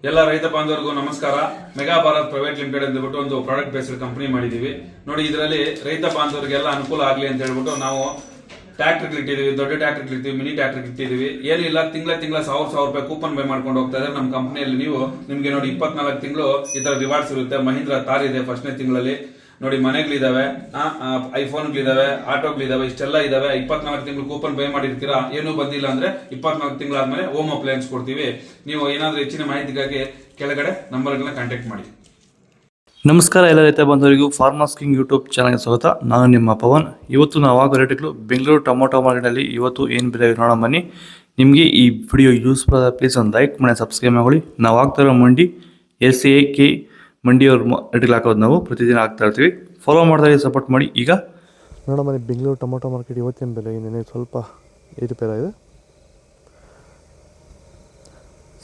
ಎಲ್ಲ ರೈತ ಬಾಂಧವರಿಗೂ ನಮಸ್ಕಾರ. ಮೆಗಾ ಭಾರತ್ ಪ್ರೈವೇಟ್ ಲಿಮಿಟೆಡ್ ಅಂದ್ಬಿಟ್ಟು ಒಂದು ಪ್ರಾಡಕ್ಟ್ ಬೇಸ್ಡ್ ಕಂಪನಿ ಮಾಡಿದೀವಿ ನೋಡಿ. ಇದರಲ್ಲಿ ರೈತ ಬಾಂಧವರಿಗೆಲ್ಲ ಅನುಕೂಲ ಆಗಲಿ ಅಂತ ಹೇಳ್ಬಿಟ್ಟು ನಾವು ಟ್ರ್ಯಾಕ್ಟರ್ ಇಟ್ಟಿದೀವಿ, ದೊಡ್ಡ ಟ್ರ್ಯಾಕ್ಟರ್ ಇಟ್ಟಿದೀವಿ, ಮಿನಿ ಟ್ರ್ಯಾಕ್ಟರ್ ಇಟ್ಟಿದೀವಿ. ಏನಿಲ್ಲ, ತಿಂಗಳ 1000 ರೂಪಾಯಿ ಕೂಪನ್ ಬೈ ಮಾಡ್ಕೊಂಡು ಹೋಗ್ತಾ ಇದ್ದಾರೆ ನಮ್ಮ ಕಂಪನಿಯಲ್ಲಿ. ನಿಮ್ಗೆ ನೋಡಿ 24 ತಿಂಗಳು ಈ ತರ ರಿವಾರ್ಡ್ಸ್ ಇರುತ್ತೆ. ಮಹೀಂದ್ರ ತಾರ್ ಇದೆ ಫಸ್ಟ್ನೇ ತಿಂಗಳಲ್ಲಿ ನೋಡಿ. ಮನೆಗಳಿದಾವೆ, ಐಫೋನ್ಗಳಿದಾವೆ, ಆಟೋಗಳಿದಾವೆ, ಇಷ್ಟೆಲ್ಲ ಇದಾವೆ. 24 ತಿಂಗಳು ಕೂಪನ್ ಬೈ ಮಾಡಿರ್ತೀರಾ, ಏನೂ ಬಂದಿಲ್ಲ ಅಂದ್ರೆ 24 ತಿಂಗಳಾದ್ಮೇಲೆ ಹೋಮ್ ಅಪ್ಲಯನ್ಸ್ ಕೊಡ್ತೀವಿ. ನೀವು ಏನಾದ್ರೂ ಹೆಚ್ಚಿನ ಮಾಹಿತಿಗಾಗಿ ಕೆಳಗಡೆ ನಂಬರ್ಗಳನ್ನ ಕಾಂಟ್ಯಾಕ್ಟ್ ಮಾಡಿ. ನಮಸ್ಕಾರ ಎಲ್ಲ ರೈತ ಬಂಧುವರಿಗೂ ಫಾರ್ಮರ್ಸ್ ಕಿಂಗ್ ಯೂಟ್ಯೂಬ್ ಚಾನಲ್ಗೆ ಸ್ವಾಗತ. ನಾನು ನಿಮ್ಮ ಪವನ್. ಇವತ್ತು ನಾವು ಆಗೋ ರೇಟ್ಗಳು ಬೆಂಗಳೂರು ಟೊಮೊಟೊ ಮಾರ್ಕೆಟಲ್ಲಿ ಇವತ್ತು ಏನು ಬೆಲೆ ನೋಡೋಣ ಬನ್ನಿ. ನಿಮಗೆ ಈ ವಿಡಿಯೋ ಯೂಸ್ಫುಲ್ ಆದ ಪ್ಲೀಸ್ ಒಂದು ಲೈಕ್ ಮಾಡಿ, ಸಬ್ಸ್ಕ್ರೈಬ್ ಮಾಡಿ. ನಾವು ಆಗ್ತಾ ಇರೋ ಮಂಡಿ SAK ಮಂಡಿಯವ್ರ ರೇಟ್ಗಳು ಹಾಕೋದು ನಾವು ಪ್ರತಿದಿನ ಆಗ್ತಾ ಇರ್ತೀವಿ. ಫಾಲೋ ಮಾಡ್ತಾ ಸಪೋರ್ಟ್ ಮಾಡಿ. ಈಗ ನೋಡೋಣ ಬನ್ನಿ, ಬೆಂಗಳೂರು ಟೊಮೊಟೊ ಮಾರ್ಕೆಟ್ ಇವತ್ತಿನ ಬೆಲೆ ಇನ್ನೇನು ಸ್ವಲ್ಪ ಏರುಪೇರಾಗಿದೆ.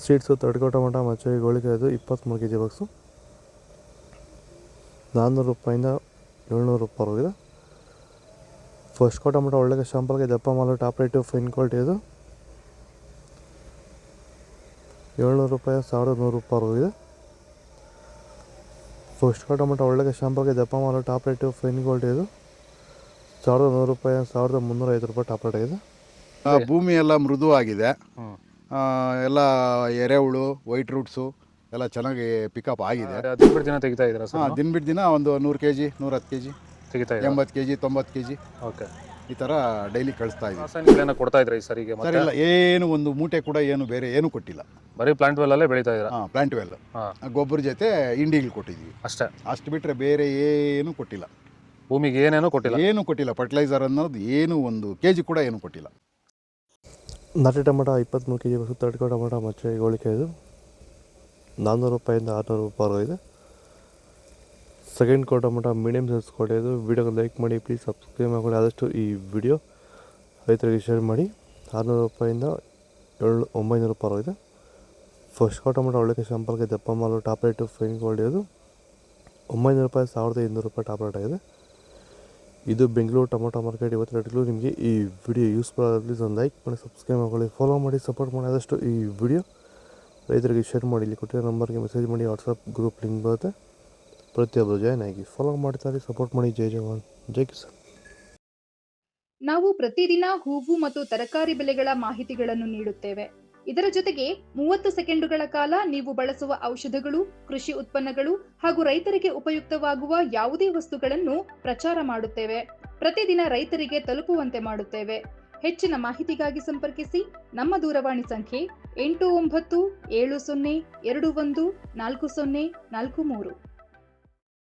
ಸೀಡ್ಸು ತಡ್ಕೋ ಟೊಮೊಟೊ ಮಚ್ಚೆ ಗೋಳಿಕಾಯಿ 23 kg ಬಾಕ್ಸು 400 ರೂಪಾಯಿಂದ 700 ರೂಪಾಯಿ ಹೋಗಿದೆ. ಫಸ್ಟ್ ಕೋ ಟೊಮೊಟೊ ಒಳ್ಳೆ ಶಾಂಪಲ್ಗೆ ದಪ್ಪ ಮಾಲು ಟಾಪ್ ರೇಟು ಫೈನ್ ಕ್ವಾಲಿಟಿ ಇದು 700 ರೂಪಾಯಿ 1100 ರೂಪಾಯಿ ಹೋಗಿದೆ. ಫಸ್ಟ್ ಕೋ ಟೊಮೊಟೊ ಒಳ್ಳೆ ಶಾಂಪಲ್ಗೆ ದಪ್ಪ ಮಾಲು ಟಾಪ್ ರೇಟು ಫೈನ್ ಕ್ವಾಲಿಟಿ ಇದು 1100 ರೂಪಾಯಿ 1350 ರೂಪಾಯಿ ಟಾಪ್ ರೇಟ್ ಆಗಿದೆ. ಭೂಮಿ ಎಲ್ಲ ಮೃದುವಾಗಿದೆ, ಎಲ್ಲ ಎರೆಹುಳು ವೈಟ್ ರೂಟ್ಸು ಎಲ್ಲ ಚೆನ್ನಾಗಿ ಪಿಕಪ್ ಆಗಿದೆ. ದಿನ ಬಿಟ್ಟು ದಿನ ತೆಗಿತಾ ಇದ್ದೀರಾ ಸರ್? ದಿನ ಬಿಟ್ಟು ದಿನ ಒಂದು 100 kg 110 kg ತೆಗಿತಾ 80 kg 90 kg ಓಕೆ, ಈ ಥರ ಡೈಲಿ ಕಳಿಸ್ತಾ ಇದ್ದೀವಿ. ರಾಸಾಯನಿಕಗಳನ್ನ ಕೊಡ್ತಾ ಇದ್ರಾ ಈ ಸರಿಗೆ? ಸರ್ ಇಲ್ಲ, ಏನು ಒಂದು ಮೂಟೆ ಕೂಡ ಏನು ಬೇರೆ ಏನು ಕೊಟ್ಟಿಲ್ಲ. ಬರೀ ಪ್ಲಾಂಟ್ ವೆಲ್ ಅಲ್ಲೇ ಬೆಳೀತಾ ಇದ್ದೀರಾ? ಪ್ಲಾಂಟ್ ವೆಲ್ ಗೊಬ್ಬರ ಜೊತೆ ಇಂಡಿಗಳು ಕೊಟ್ಟಿದ್ದೀವಿ ಅಷ್ಟೇ. ಅಷ್ಟು ಬಿಟ್ಟರೆ ಬೇರೆ ಏನು ಕೊಟ್ಟಿಲ್ಲ. ಭೂಮಿಗೆ ಏನೇನೂ ಕೊಟ್ಟಿಲ್ಲ? ಏನು ಕೊಟ್ಟಿಲ್ಲ. ಫರ್ಟಿಲೈಸರ್ ಅನ್ನೋದು ಏನು 1 kg ಕೂಡ ಏನು ಕೊಟ್ಟಿಲ್ಲ. ನಾಟಿ ಟೊಮೊಟೊ 23 kg ಬಾಕ್ಸು ತಡ್ಕೋ ಟೊಮೊಟೊ ಮಚ್ಚೆ ಗೋಳಿಕಾಯಿ ಇದು 400 ರೂಪಾಯಿಂದ 600 ರೂಪಾಯಿ ಹೋಗಿದೆ. ಸೆಕೆಂಡ್ ಕೋ ಟೊಮೊಟೊ ಮೀಡಿಯಮ್ ಸೈಜ್ ಕೊಟ್ಟಿದ್ದು. ವಿಡಿಯೋಗೆ ಲೈಕ್ ಮಾಡಿ, ಪ್ಲೀಸ್ ಸಬ್ಸ್ಕ್ರೈಬ್ ಮಾಡಿ. ಆದಷ್ಟು ಈ ವಿಡಿಯೋ ರೈತರಿಗೆ ಶೇರ್ ಮಾಡಿ. 600 ರೂಪಾಯಿಂದ 900 ರೂಪಾಯಿ ಹೋಗಿದೆ. ಫಸ್ಟ್ ಕೋ ಟೊಮೊಟೊ ಒಳ್ಳೆ ಶಾಂಪಲ್ಗೆ ದಪ್ಪ ಮಾಲು ಟಾಪ್ ರೇಟು ಫೈನ್ ಕ್ವಾಲಿಟಿ ಅದು 900 ರೂಪಾಯಿ 1200 ರೂಪಾಯಿ ಟಾಪ್ ರೇಟ್ ಆಗಿದೆ. ಇದು ಬೆಂಗಳೂರು ಟೊಮೊಟೊ ಮಾರ್ಕೆಟ್ ಇವತ್ತು ರೇಟ್ಗಳು. ನಿಮಗೆ ಈ ವಿಡಿಯೋ ಯೂಸ್ಫುಲ್ ಆದ ಪ್ಲೀಸ್ ಒಂದು ಲೈಕ್ ಮಾಡಿ, ಸಬ್ಸ್ಕ್ರೈಬ್ ಮಾಡಿ, ಫಾಲೋ ಮಾಡಿ, ಸಪೋರ್ಟ್ ಮಾಡಿ. ಆದಷ್ಟು ಈ ವಿಡಿಯೋ ರೈತರಿಗೆ ಶೇರ್ ಮಾಡಿ. ಇಲ್ಲಿ ಕೊಟ್ಟಿರೋ ನಂಬರ್ಗೆ ಮೆಸೇಜ್ ಮಾಡಿ, ವಾಟ್ಸಪ್ ಗ್ರೂಪ್ ಲಿಂಕ್ ಬರುತ್ತೆ. ಪ್ರತಿಯೊಬ್ಬರು ಜಾಯ್ನ್ ಆಗಿ ಫಾಲೋ ಮಾಡ್ತಾರೆ, ಸಪೋರ್ಟ್ ಮಾಡಿ. ಜೈ ಜವಾನ್ ಜೈ ಕಿಸಾನ್. ನಾವು ಪ್ರತಿದಿನ ಹೂವು ಮತ್ತು ತರಕಾರಿ ಬೆಲೆಗಳ ಮಾಹಿತಿಗಳನ್ನು ನೀಡುತ್ತೇವೆ. ಇದರ ಜೊತೆಗೆ 30 ಸೆಕೆಂಡುಗಳ ಕಾಲ ನೀವು ಬಳಸುವ ಔಷಧಗಳು, ಕೃಷಿ ಉತ್ಪನ್ನಗಳು ಹಾಗೂ ರೈತರಿಗೆ ಉಪಯುಕ್ತವಾಗುವ ಯಾವುದೇ ವಸ್ತುಗಳನ್ನು ಪ್ರಚಾರ ಮಾಡುತ್ತೇವೆ. ಪ್ರತಿದಿನ ರೈತರಿಗೆ ತಲುಪುವಂತೆ ಮಾಡುತ್ತೇವೆ. ಹೆಚ್ಚಿನ ಮಾಹಿತಿಗಾಗಿ ಸಂಪರ್ಕಿಸಿ. ನಮ್ಮ ದೂರವಾಣಿ ಸಂಖ್ಯೆ 8970214043.